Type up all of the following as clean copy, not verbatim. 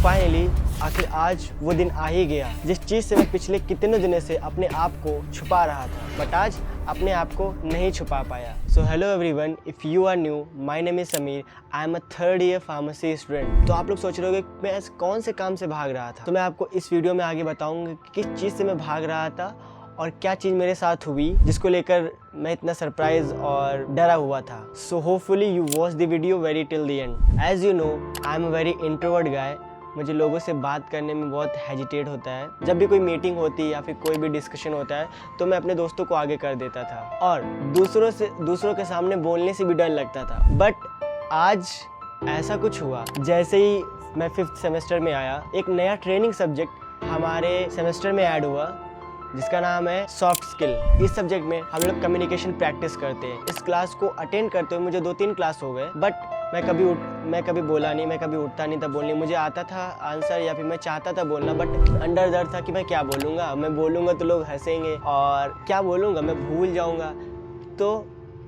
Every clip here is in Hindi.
फाइनली आखिर आज वो दिन आ ही गया जिस चीज़ से मैं पिछले कितने दिनों से अपने आप को छुपा रहा था, बट आज अपने आप को नहीं छुपा पाया। So hello everyone, if you are new, my name is Sameer, I am a third year pharmacy student. तो आप लोग सोच रहे होंगे मैं ऐसे कौन से काम से भाग रहा था, तो मैं आपको इस वीडियो में आगे बताऊंगा कि किस चीज़ से मैं भाग रहा था और क्या चीज़ मेरे साथ हुई जिसको लेकर मैं इतना सरप्राइज और डरा हुआ था। So hopefully you watch the video very till the end. As you know, I am a very introvert guy. मुझे लोगों से बात करने में बहुत हेजिटेट होता है। जब भी कोई मीटिंग होती है या फिर कोई भी डिस्कशन होता है तो मैं अपने दोस्तों को आगे कर देता था और दूसरों के सामने बोलने से भी डर लगता था। बट आज ऐसा कुछ हुआ, जैसे ही मैं 5th सेमेस्टर में आया, एक नया ट्रेनिंग सब्जेक्ट हमारे सेमेस्टर में ऐड हुआ जिसका नाम है सॉफ्ट स्किल। इस सब्जेक्ट में हम लोग कम्युनिकेशन प्रैक्टिस करते हैं। इस क्लास को अटेंड करते हुए मुझे 2-3 क्लास हो गए, बट मैं कभी बोला नहीं, मैं कभी उठता नहीं था बोलने। मुझे आता था आंसर या फिर मैं चाहता था बोलना, बट अंदर डर था कि मैं क्या बोलूँगा। मैं बोलूँगा तो लोग हंसेंगे और क्या बोलूँगा, मैं भूल जाऊँगा। तो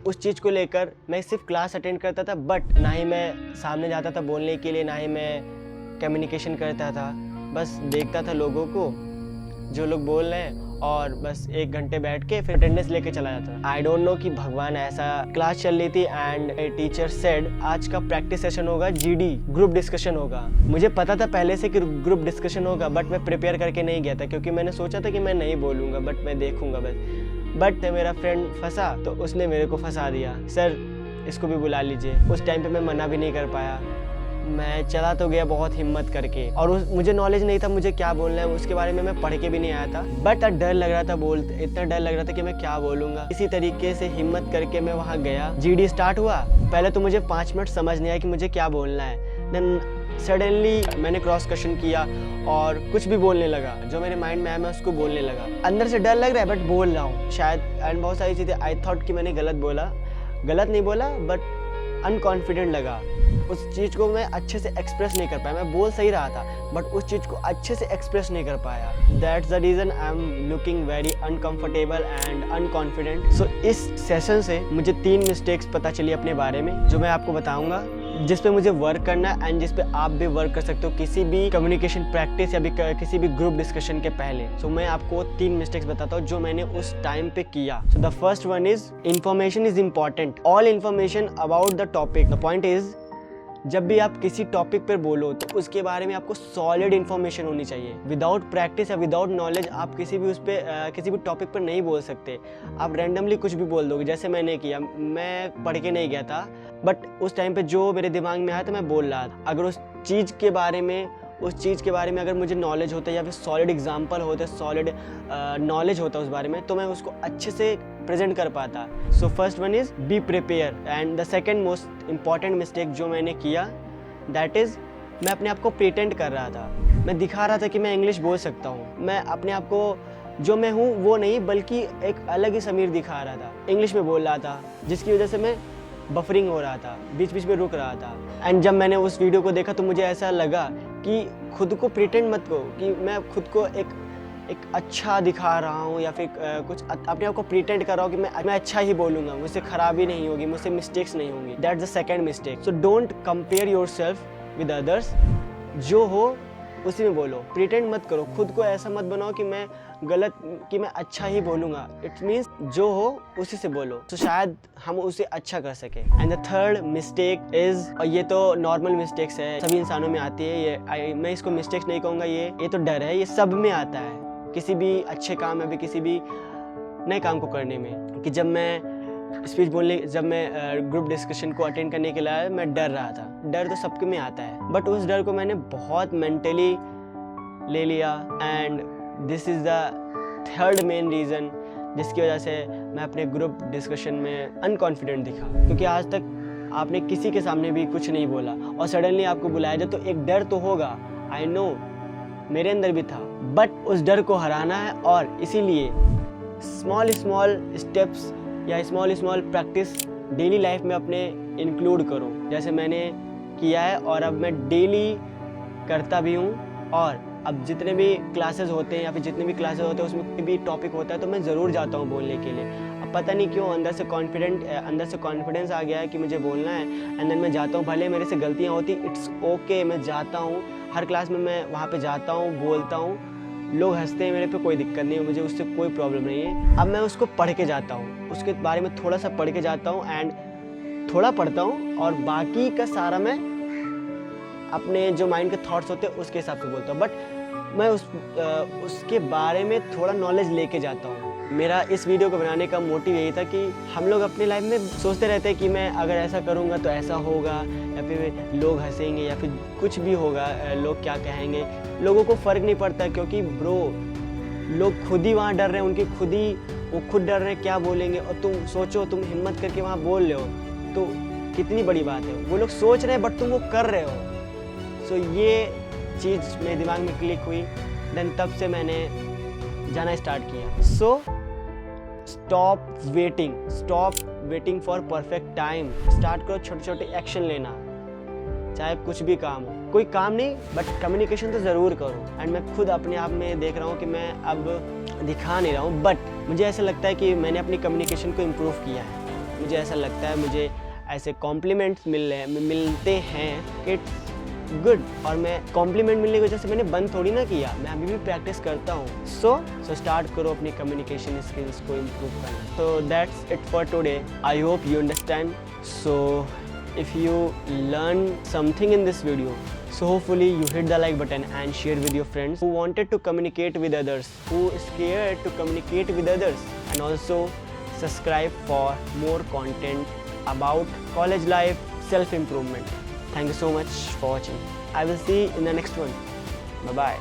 उस चीज़ को लेकर मैं सिर्फ क्लास अटेंड करता था, बट ना ही मैं सामने जाता था बोलने के लिए, ना ही मैं कम्युनिकेशन करता था। बस देखता था लोगों को जो लोग बोल रहे हैं और बस 1 घंटे बैठ के फिर अटेंडेंस लेके चला जाता। आई डोंट नो कि भगवान ऐसा क्लास चल रही थी एंड टीचर सेड आज का प्रैक्टिस सेशन होगा, जीडी ग्रुप डिस्कशन होगा। मुझे पता था पहले से कि ग्रुप डिस्कशन होगा, बट मैं प्रिपेयर करके नहीं गया था क्योंकि मैंने सोचा था कि मैं नहीं बोलूँगा, बट मैं देखूँगा बस। बट मेरा फ्रेंड फंसा तो उसने मेरे को फंसा दिया। सर इसको भी बुला लीजिए। उस टाइम पे मैं मना भी नहीं कर पाया। मैं चला तो गया बहुत हिम्मत करके और मुझे नॉलेज नहीं था मुझे क्या बोलना है, उसके बारे में मैं पढ़ के भी नहीं आया था। बट डर लग रहा था, इतना डर लग रहा था कि मैं क्या बोलूँगा। इसी तरीके से हिम्मत करके मैं वहाँ गया। जीडी स्टार्ट हुआ। पहले तो मुझे 5 मिनट समझ नहीं आया कि मुझे क्या बोलना है। देन सडनली मैंने क्रॉस क्वेश्चन किया और कुछ भी बोलने लगा, जो मेरे माइंड में आया मैं उसको बोलने लगा। अंदर से डर लग रहा है बट बोल रहा हूँ शायद, एंड बहुत सारी चीज़ें आई थॉट कि मैंने गलत नहीं बोला बट अनकॉन्फिडेंट लगा। उस चीज़ को मैं अच्छे से एक्सप्रेस नहीं कर पाया। मैं बोल सही रहा था बट उस चीज़ को अच्छे से एक्सप्रेस नहीं कर पाया। That's the reason I am looking very uncomfortable and unconfident. So इस सेशन से मुझे 3 मिस्टेक्स पता चली अपने बारे में जो मैं आपको बताऊंगा, जिस पे मुझे वर्क करना है एंड जिस पे आप भी वर्क कर सकते हो किसी भी कम्युनिकेशन प्रैक्टिस या किसी भी ग्रुप डिस्कशन के पहले। सो मैं आपको 3 मिस्टेक्स बताता हूँ जो मैंने उस टाइम पे किया। So the first one is information is important. All information about the topic. The point is जब भी आप किसी टॉपिक पर बोलो तो उसके बारे में आपको सॉलिड इन्फॉर्मेशन होनी चाहिए। विदाउट प्रैक्टिस या विदाउट नॉलेज आप किसी भी टॉपिक पर नहीं बोल सकते। आप रैंडमली कुछ भी बोल दोगे, जैसे मैंने किया। मैं पढ़ के नहीं गया था बट उस टाइम पे जो मेरे दिमाग में आया था मैं बोल रहा था। अगर उस चीज़ के बारे में अगर मुझे नॉलेज होता या फिर सॉलिड एग्जाम्पल होते, सॉलिड नॉलेज होता उस बारे में, तो मैं उसको अच्छे से प्रेजेंट कर पाता। So first one is be prepare. And the second most important mistake जो मैंने किया दैट इज़ मैं अपने आप को प्रिटेंड कर रहा था। मैं दिखा रहा था कि मैं इंग्लिश बोल सकता हूँ। मैं अपने आप को जो मैं हूँ वो नहीं बल्कि एक अलग ही समीर दिखा रहा था। इंग्लिश में बोल रहा था जिसकी वजह से मैं बफरिंग हो रहा था, बीच बीच में रुक रहा था। एंड जब मैंने उस वीडियो को देखा तो मुझे ऐसा लगा कि खुद को प्रिटेंड मत करो कि मैं खुद को एक अच्छा दिखा रहा हूँ या फिर कुछ अपने आप को प्रिटेंड कर रहा हूँ कि मैं अच्छा ही बोलूँगा, मुझसे खराबी नहीं होगी, मुझसे मिस्टेक्स नहीं होंगी। That's the second mistake. So don't compare yourself with others. जो हो उसी में बोलो, प्रिटेंड मत करो। खुद को ऐसा मत बनाओ कि मैं अच्छा ही बोलूँगा। इट मीन्स जो हो उसी से बोलो, तो शायद हम उसे अच्छा कर सके। And the third mistake is, और ये तो नॉर्मल मिस्टेक्स है, सभी इंसानों में आती है ये। मैं इसको मिस्टेक्स नहीं कहूँगा, ये तो डर है, ये सब में आता है किसी भी अच्छे काम में भी, किसी भी नए काम को करने में। कि जब मैं ग्रुप डिस्कशन को अटेंड करने के लिए मैं डर रहा था। डर तो सबके में आता है बट उस डर को मैंने बहुत मेंटली ले लिया। And this is the third main reason जिसकी वजह से मैं अपने ग्रुप डिस्कशन में अनकॉन्फिडेंट दिखा। क्योंकि आज तक आपने किसी के सामने भी कुछ नहीं बोला और सडनली आपको बुलाया जाए तो एक डर तो होगा। आई नो, मेरे अंदर भी था, बट उस डर को हराना है और इसीलिए स्मॉल स्टेप्स या स्मॉल प्रैक्टिस डेली लाइफ में अपने इंक्लूड करो, जैसे मैंने किया है और अब मैं डेली करता भी हूँ। और अब जितने भी क्लासेस होते हैं या फिर जितने भी क्लासेस होते हैं उसमें कोई भी टॉपिक होता है तो मैं ज़रूर जाता हूँ बोलने के लिए। पता नहीं क्यों अंदर से कॉन्फिडेंस आ गया है कि मुझे बोलना है, एंड देन मैं जाता हूँ। भले मेरे से गलतियाँ होती, इट्स ओके, मैं जाता हूँ। हर क्लास में मैं वहाँ पे जाता हूँ, बोलता हूँ, लोग हंसते हैं मेरे पे, कोई दिक्कत नहीं है, मुझे उससे कोई प्रॉब्लम नहीं है। अब मैं उसको पढ़ के जाता हूँ, उसके बारे में थोड़ा सा पढ़ के जाता हूँ, एंड थोड़ा पढ़ता हूँ और बाकी का सारा मैं अपने जो माइंड के थॉट्स होते हैं उसके हिसाब से बोलता हूँ। बट मैं उसके बारे में थोड़ा नॉलेज लेके जाता हूँ। मेरा इस वीडियो को बनाने का मोटिव यही था कि हम लोग अपने लाइफ में सोचते रहते हैं कि मैं अगर ऐसा करूँगा तो ऐसा होगा, या फिर लोग हंसेंगे, या फिर कुछ भी होगा, लोग क्या कहेंगे। लोगों को फ़र्क नहीं पड़ता, क्योंकि ब्रो लोग खुद ही वहाँ डर रहे हैं, वो खुद डर रहे हैं क्या बोलेंगे, और तुम सोचो, तुम हिम्मत करके वहाँ बोल रहे हो तो कितनी बड़ी बात है। वो लोग सोच रहे हैं बट तुम वो कर रहे हो। सो ये चीज़ मेरे दिमाग में क्लिक हुई, देन तब से मैंने जाना स्टार्ट किया। So stop waiting for perfect time. Start करो छोटे छोटे एक्शन लेना, चाहे कुछ भी काम हो। कोई काम नहीं बट कम्युनिकेशन तो ज़रूर करो। एंड मैं खुद अपने आप में देख रहा हूँ कि मैं अब दिखा नहीं रहा हूँ, बट मुझे ऐसा लगता है कि मैंने अपनी कम्युनिकेशन को इम्प्रूव किया है। मुझे ऐसा लगता है, मुझे ऐसे कॉम्प्लीमेंट्स मिलते हैं, इट्स गुड। और मैं कॉम्प्लीमेंट मिलने की वजह से मैंने बंद थोड़ी ना किया, मैं अभी भी प्रैक्टिस करता हूँ। सो स्टार्ट करो अपनी कम्युनिकेशन स्किल्स को इम्प्रूव करना। तो that's it for today. I hope you understand. So if you learn something in this video, so hopefully you hit the like button and share with your friends who wanted to communicate with others, who is scared to communicate with others, and also subscribe for more content about college life, self improvement. Thank you so much for watching. I will see you in the next one. Bye bye.